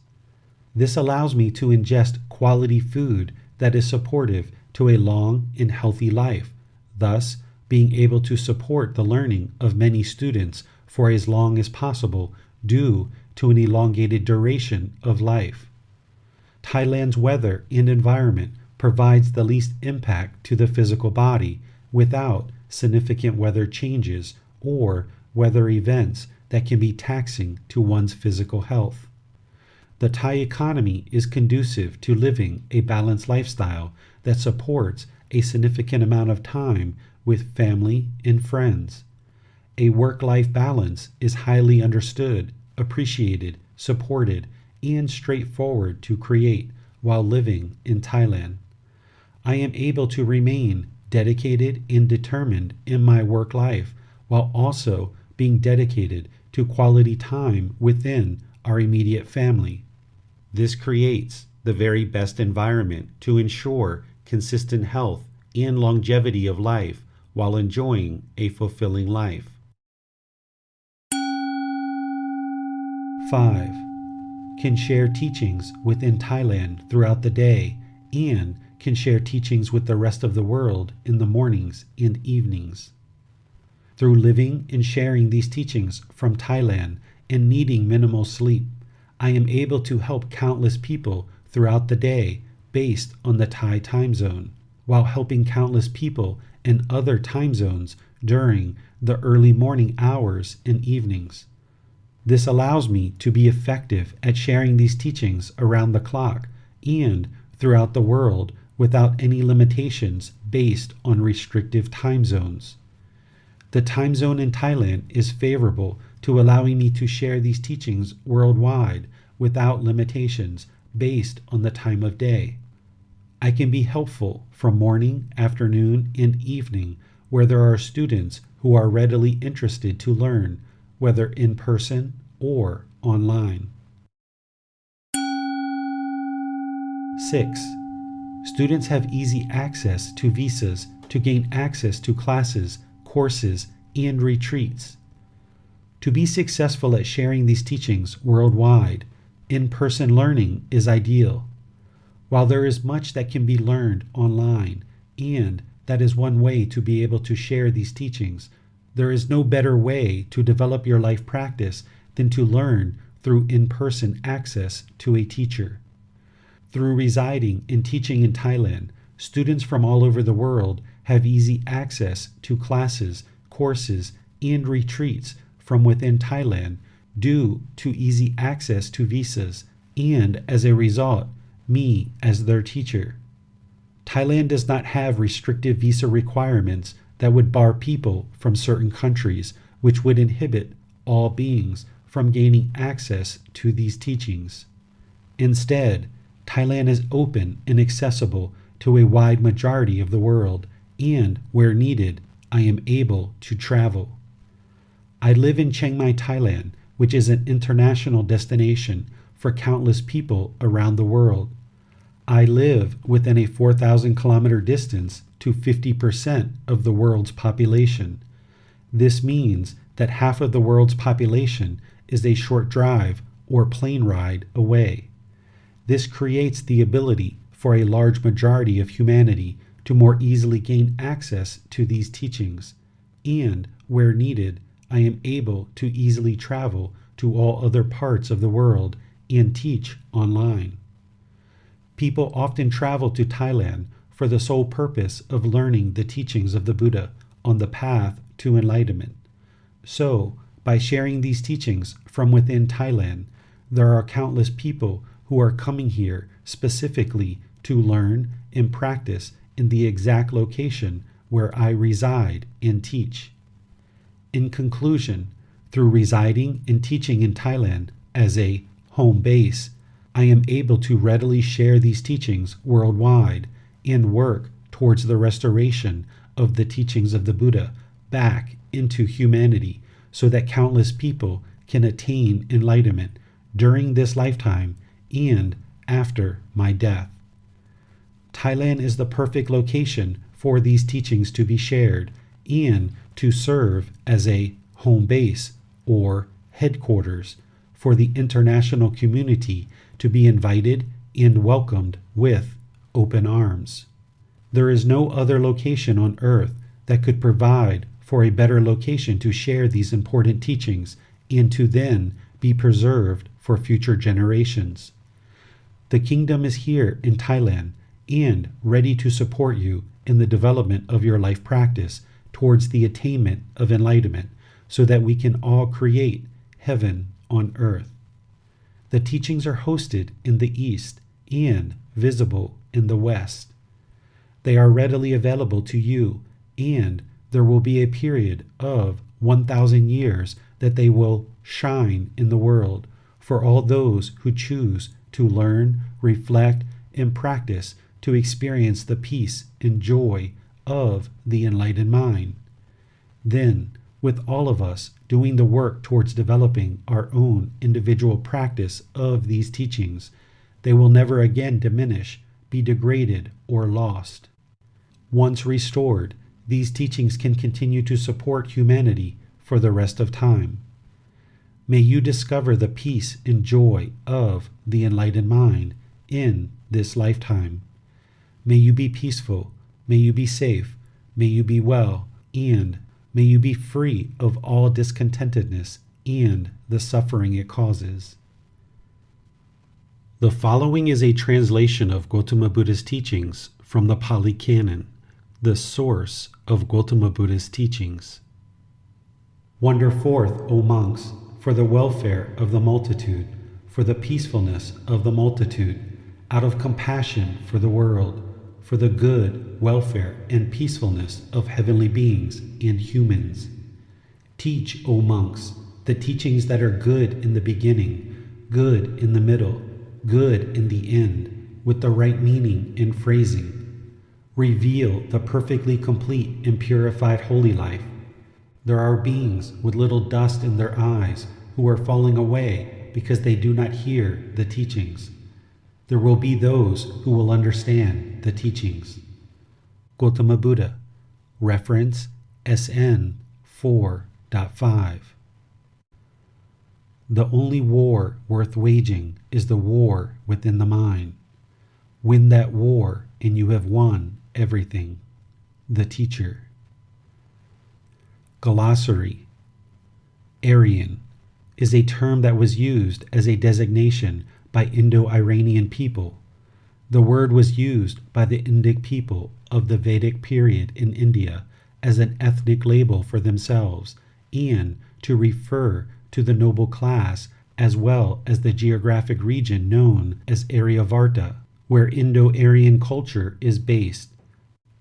Speaker 2: This allows me to ingest quality food that is supportive to a long and healthy life, thus being able to support the learning of many students for as long as possible due to an elongated duration of life. Thailand's weather and environment provides the least impact to the physical body without significant weather changes or weather events that can be taxing to one's physical health. The Thai economy is conducive to living a balanced lifestyle that supports a significant amount of time with family and friends. A work-life balance is highly understood, appreciated, supported, and straightforward to create while living in Thailand. I am able to remain dedicated and determined in my work life while also being dedicated to quality time within our immediate family. This creates the very best environment to ensure consistent health and longevity of life while enjoying a fulfilling life. 5. Can share teachings within Thailand throughout the day and can share teachings with the rest of the world in the mornings and evenings. Through living and sharing these teachings from Thailand and needing minimal sleep, I am able to help countless people throughout the day based on the Thai time zone, while helping countless people in other time zones during the early morning hours and evenings. This allows me to be effective at sharing these teachings around the clock and throughout the world without any limitations based on restrictive time zones. The time zone in Thailand is favorable to allowing me to share these teachings worldwide without limitations based on the time of day. I can be helpful from morning, afternoon, and evening where there are students who are readily interested to learn, whether in person or online. 6. Students have easy access to visas to gain access to classes, courses, and retreats. To be successful at sharing these teachings worldwide, in-person learning is ideal. While there is much that can be learned online, and that is one way to be able to share these teachings, there is no better way to develop your life practice than to learn through in-person access to a teacher. Through residing and teaching in Thailand, students from all over the world have easy access to classes, courses, and retreats from within Thailand due to easy access to visas and, as a result, me as their teacher. Thailand does not have restrictive visa requirements that would bar people from certain countries, which would inhibit all beings from gaining access to these teachings. Instead, Thailand is open and accessible to a wide majority of the world, and where needed, I am able to travel. I live in Chiang Mai, Thailand, which is an international destination for countless people around the world. I live within a 4,000 kilometer distance to 50% of the world's population. This means that half of the world's population is a short drive or plane ride away. This creates the ability for a large majority of humanity to more easily gain access to these teachings, and, where needed, I am able to easily travel to all other parts of the world and teach online. People often travel to Thailand for the sole purpose of learning the teachings of the Buddha on the path to enlightenment. So, by sharing these teachings from within Thailand, there are countless people who are coming here specifically to learn and practice in the exact location where I reside and teach. In conclusion, through residing and teaching in Thailand as a home base, I am able to readily share these teachings worldwide and work towards the restoration of the teachings of the Buddha back into humanity so that countless people can attain enlightenment during this lifetime and after my death. Thailand is the perfect location for these teachings to be shared and to serve as a home base or headquarters for the international community to be invited and welcomed with open arms. There is no other location on earth that could provide for a better location to share these important teachings and to then be preserved for future generations. The kingdom is here in Thailand and ready to support you in the development of your life practice towards the attainment of enlightenment so that we can all create heaven on earth. The teachings are hosted in the East and visible in the West. They are readily available to you, and there will be a period of 1,000 years that they will shine in the world for all those who choose to learn, reflect, and practice to experience the peace and joy of the enlightened mind. Then, with all of us doing the work towards developing our own individual practice of these teachings, they will never again diminish, be degraded, or lost. Once restored, these teachings can continue to support humanity for the rest of time. May you discover the peace and joy of the enlightened mind in this lifetime. May you be peaceful, may you be safe, may you be well, and may you be free of all discontentedness and the suffering it causes. The following is a translation of Gotama Buddha's teachings from the Pali Canon, the source of Gotama Buddha's teachings. Wander forth, O monks, for the welfare of the multitude, for the peacefulness of the multitude, out of compassion for the world, for the good, welfare, and peacefulness of heavenly beings and humans. Teach, O monks, the teachings that are good in the beginning, good in the middle, good in the end, with the right meaning and phrasing. Reveal the perfectly complete and purified holy life. There are beings with little dust in their eyes who are falling away because they do not hear the teachings. There will be those who will understand the teachings. Gotama Buddha, reference SN 4.5. The only war worth waging is the war within the mind. Win that war and you have won everything. The Teacher. Glossary. Aryan is a term that was used as a designation by Indo-Iranian people. The word was used by the Indic people of the Vedic period in India as an ethnic label for themselves and to refer to the noble class as well as the geographic region known as Aryavarta, where Indo-Aryan culture is based.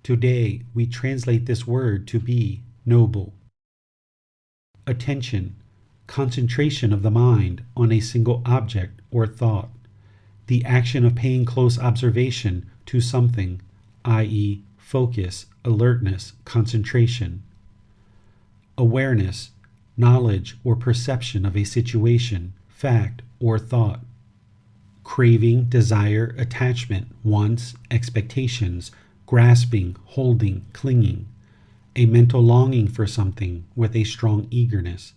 Speaker 2: Today, we translate this word to be noble. Attention, concentration of the mind on a single object or thought, the action of paying close observation to something, i.e., focus, alertness, concentration. Awareness, knowledge or perception of a situation, fact, or thought. Craving, desire, attachment, wants, expectations, grasping, holding, clinging. A mental longing for something with a strong eagerness,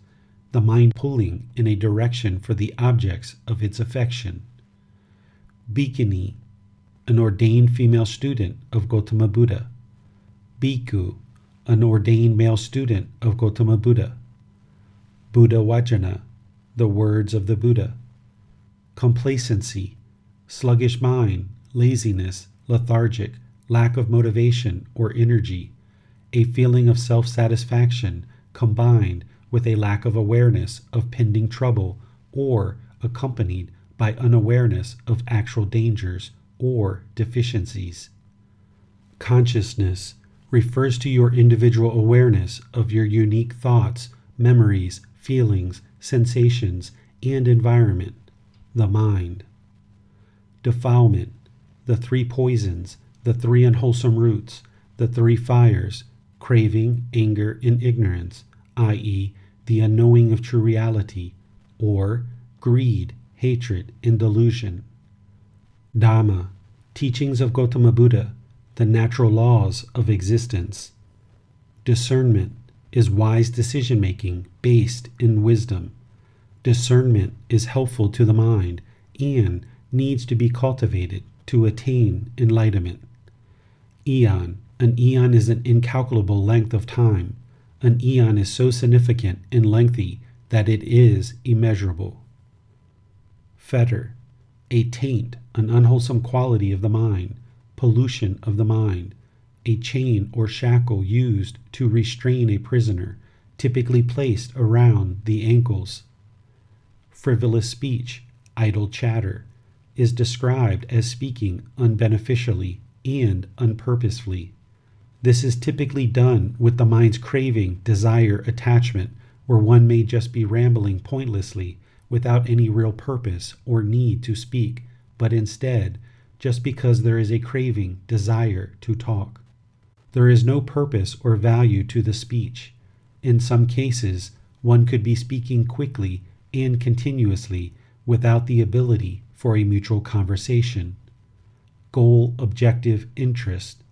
Speaker 2: the mind pulling in a direction for the objects of its affection. Bhikkhuni, an ordained female student of Gotama Buddha. Bhikkhu, an ordained male student of Gotama Buddha. Buddha Vajana, the words of the Buddha. Complacency, sluggish mind, laziness, lethargic, lack of motivation or energy, a feeling of self-satisfaction combined with a lack of awareness of pending trouble or accompanied by unawareness of actual dangers or deficiencies. Consciousness refers to your individual awareness of your unique thoughts, memories, feelings, sensations, and environment, the mind. Defilement, the three poisons, the three unwholesome roots, the three fires, craving, anger, and ignorance, i.e., the unknowing of true reality, or greed, hatred, and delusion. Dhamma, teachings of Gotama Buddha, the natural laws of existence. Discernment is wise decision-making based in wisdom. Discernment is helpful to the mind and needs to be cultivated to attain enlightenment. Eon. An eon is an incalculable length of time. An eon is so significant and lengthy that it is immeasurable. Fetter. A taint, an unwholesome quality of the mind, pollution of the mind, a chain or shackle used to restrain a prisoner, typically placed around the ankles. Frivolous speech, idle chatter, is described as speaking unbeneficially and unpurposefully. This is typically done with the mind's craving, desire, attachment, where one may just be rambling pointlessly without any real purpose or need to speak, but instead, just because there is a craving, desire to talk. There is no purpose or value to the speech. In some cases, one could be speaking quickly and continuously without the ability for a mutual conversation. Goal, objective, interest.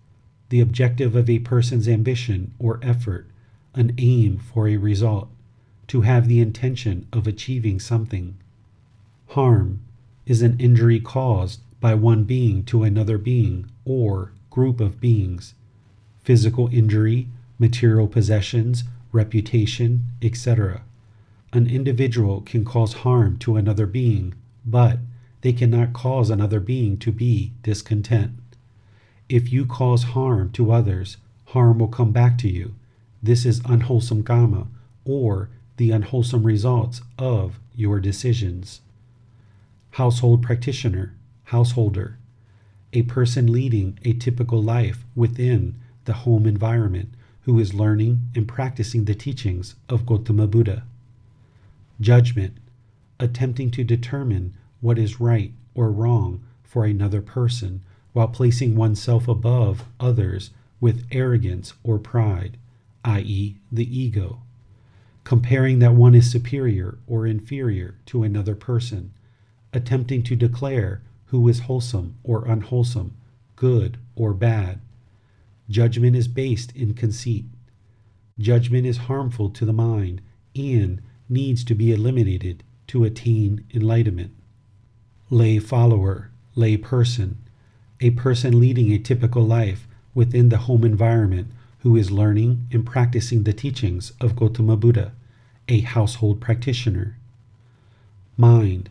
Speaker 2: The objective of a person's ambition or effort, an aim for a result, to have the intention of achieving something. Harm is an injury caused by one being to another being or group of beings. Physical injury, material possessions, reputation, etc. An individual can cause harm to another being, but they cannot cause another being to be discontent. If you cause harm to others, harm will come back to you. This is unwholesome karma, or the unwholesome results of your decisions. Household practitioner, householder, a person leading a typical life within the home environment who is learning and practicing the teachings of Gotama Buddha. Judgment, attempting to determine what is right or wrong for another person while placing oneself above others with arrogance or pride, i.e., the ego. Comparing that one is superior or inferior to another person, attempting to declare who is wholesome or unwholesome, good or bad. Judgment is based in conceit. Judgment is harmful to the mind and needs to be eliminated to attain enlightenment. Lay follower, lay person, a person leading a typical life within the home environment who is learning and practicing the teachings of Gotama Buddha, a household practitioner. Mind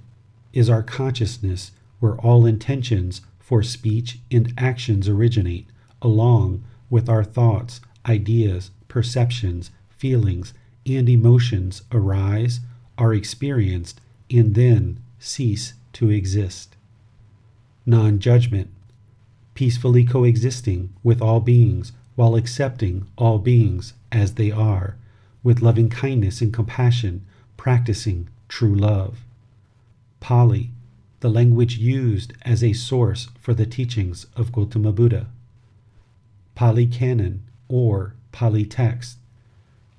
Speaker 2: is our consciousness where all intentions for speech and actions originate, along with our thoughts, ideas, perceptions, feelings, and emotions arise, are experienced, and then cease to exist. Non-judgment, peacefully coexisting with all beings while accepting all beings as they are, with loving kindness and compassion, practicing true love. Pali, the language used as a source for the teachings of Gotama Buddha. Pali Canon, or Pali text,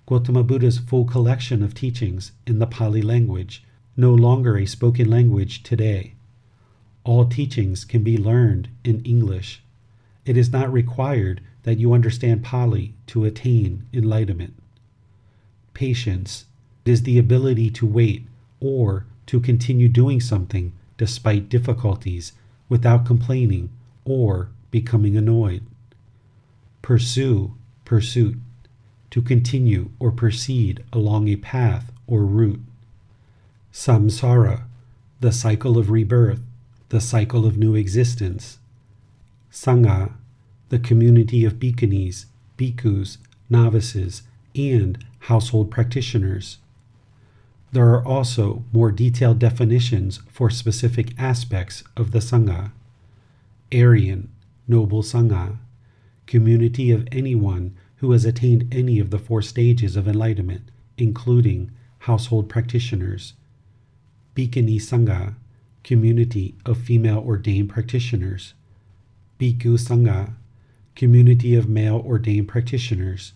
Speaker 2: Gotama Buddha's full collection of teachings in the Pali language, no longer a spoken language today. All teachings can be learned in English. It is not required that you understand Pali to attain enlightenment. Patience is the ability to wait or to continue doing something despite difficulties without complaining or becoming annoyed. Pursue, pursuit, to continue or proceed along a path or route. Samsara, the cycle of rebirth, the cycle of new existence. Sangha, the community of bhikkhunis, bhikkhus, novices, and household practitioners. There are also more detailed definitions for specific aspects of the Sangha. Aryan, Noble Sangha, community of anyone who has attained any of the 4 stages of enlightenment, including household practitioners. Bhikkhuni Sangha, community of female ordained practitioners. Bhikkhu Sangha, community of male ordained practitioners.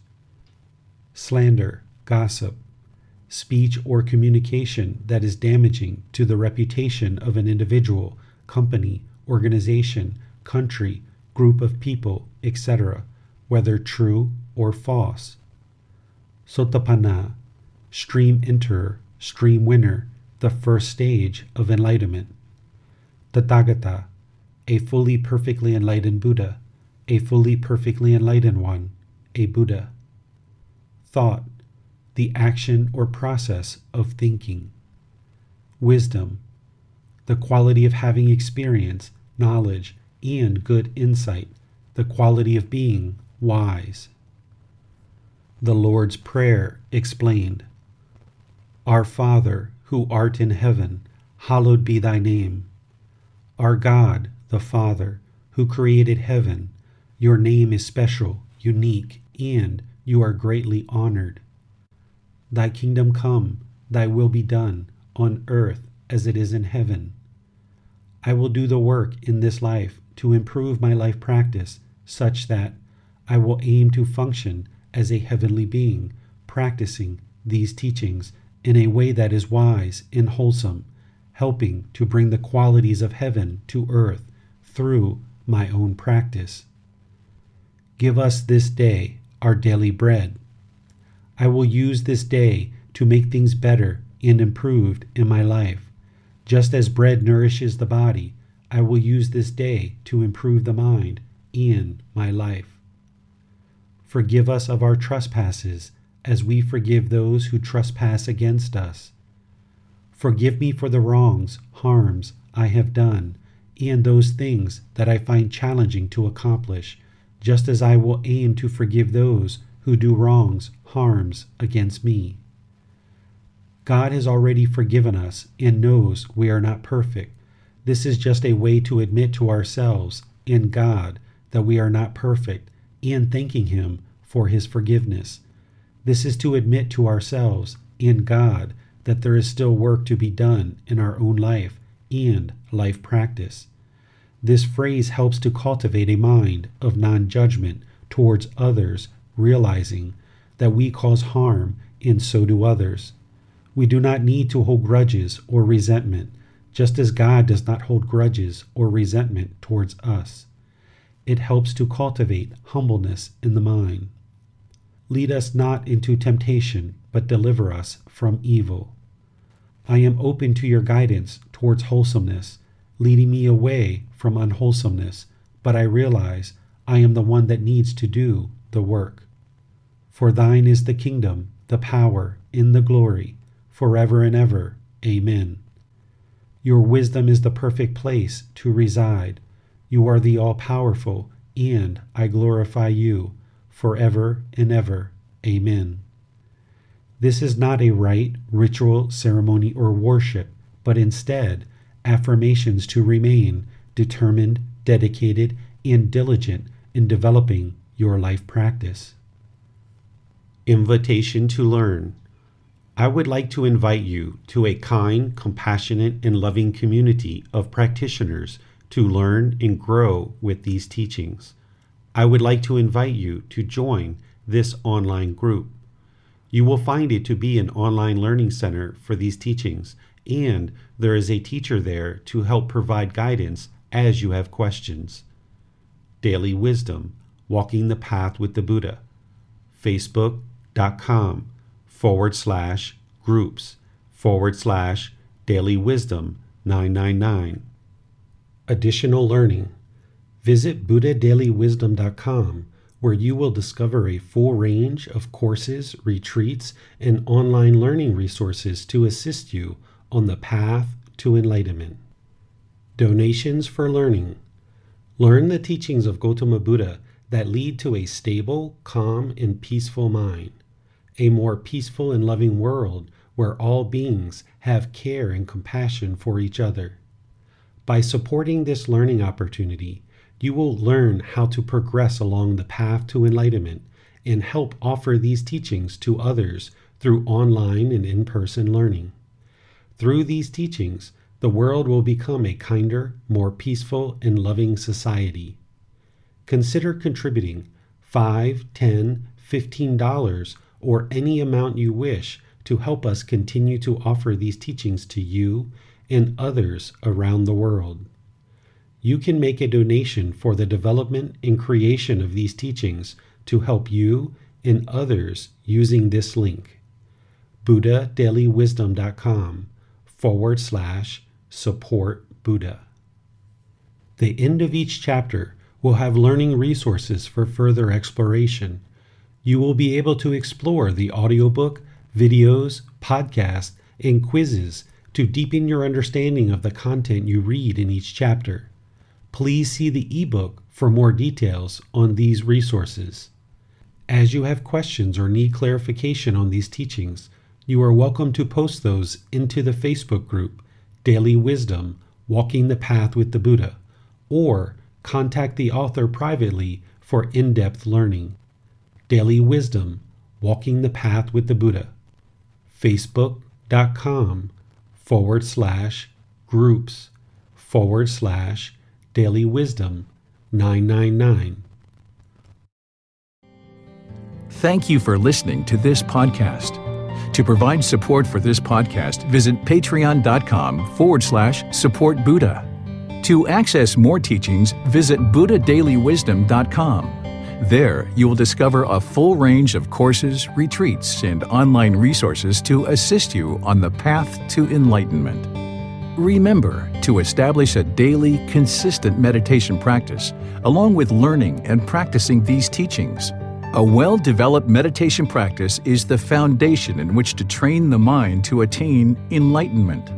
Speaker 2: Slander, gossip, speech or communication that is damaging to the reputation of an individual, company, organization, country, group of people, etc., whether true or false. Sotapanna, stream enterer, stream winner, the 1st stage of enlightenment. Tathagata, a fully perfectly enlightened Buddha, a fully perfectly enlightened one, a Buddha. Thought, the action or process of thinking. Wisdom, the quality of having experience, knowledge, and good insight, the quality of being wise. The Lord's Prayer explained. Our Father, who art in heaven, hallowed be thy name. Our God, the Father, who created heaven, your name is special, unique, and you are greatly honored. Thy kingdom come, thy will be done, on earth as it is in heaven. I will do the work in this life to improve my life practice such that I will aim to function as a heavenly being, practicing these teachings in a way that is wise and wholesome, helping to bring the qualities of heaven to earth through my own practice. Give us this day our daily bread. I will use this day to make things better and improved in my life. Just as bread nourishes the body, I will use this day to improve the mind and my life. Forgive us of our trespasses, as we forgive those who trespass against us. Forgive me for the wrongs, harms I have done, and those things that I find challenging to accomplish, just as I will aim to forgive those who do wrongs, harms against me. God has already forgiven us and knows we are not perfect. This is just a way to admit to ourselves and God that we are not perfect and thanking Him for His forgiveness. This is to admit to ourselves and God that there is still work to be done in our own life and life practice. This phrase helps to cultivate a mind of non-judgment towards others, realizing that we cause harm and so do others. We do not need to hold grudges or resentment, just as God does not hold grudges or resentment towards us. It helps to cultivate humbleness in the mind. Lead us not into temptation, but deliver us from evil. I am open to your guidance towards wholesomeness, leading me away from unwholesomeness, but I realize I am the one that needs to do the work. For thine is the kingdom, the power, and the glory, forever and ever. Amen. Your wisdom is the perfect place to reside. You are the all-powerful, and I glorify you, forever and ever. Amen. This is not a rite, ritual, ceremony, or worship, but instead affirmations to remain determined, dedicated, and diligent in developing your life practice. Invitation to learn. I would like to invite you to a kind, compassionate, and loving community of practitioners to learn and grow with these teachings. I would like to invite you to join this online group. You will find it to be an online learning center for these teachings, and there is a teacher there to help provide guidance as you have questions. Daily Wisdom, Walking the Path with the Buddha. Facebook.com/groups/Daily Wisdom 999. Additional learning. Visit BuddhaDailyWisdom.com, where you will discover a full range of courses, retreats, and online learning resources to assist you on the path to enlightenment. Donations for learning. Learn the teachings of Gotama Buddha that lead to a stable, calm, and peaceful mind, a more peaceful and loving world where all beings have care and compassion for each other. By supporting this learning opportunity, you will learn how to progress along the path to enlightenment and help offer these teachings to others through online and in-person learning. Through these teachings, the world will become a kinder, more peaceful, and loving society. Consider contributing $5, $10, $15, or any amount you wish to help us continue to offer these teachings to you and others around the world. You can make a donation for the development and creation of these teachings to help you and others using this link, buddhadailywisdom.com/support Buddha. The end of each chapter will have learning resources for further exploration. You will be able to explore the audiobook, videos, podcasts, and quizzes to deepen your understanding of the content you read in each chapter. Please see the ebook for more details on these resources. As you have questions or need clarification on these teachings, you are welcome to post those into the Facebook group, Daily Wisdom, Walking the Path with the Buddha, or contact the author privately for in-depth learning. Daily Wisdom, Walking the Path with the Buddha, facebook.com/groups/Daily Wisdom 999.
Speaker 1: Thank you for listening to this podcast. To provide support for this podcast, visit patreon.com/support Buddha. To access more teachings, visit buddhadailywisdom.com. There, you will discover a full range of courses, retreats, and online resources to assist you on the path to enlightenment. Remember to establish a daily, consistent meditation practice, along with learning and practicing these teachings. A well-developed meditation practice is the foundation in which to train the mind to attain enlightenment.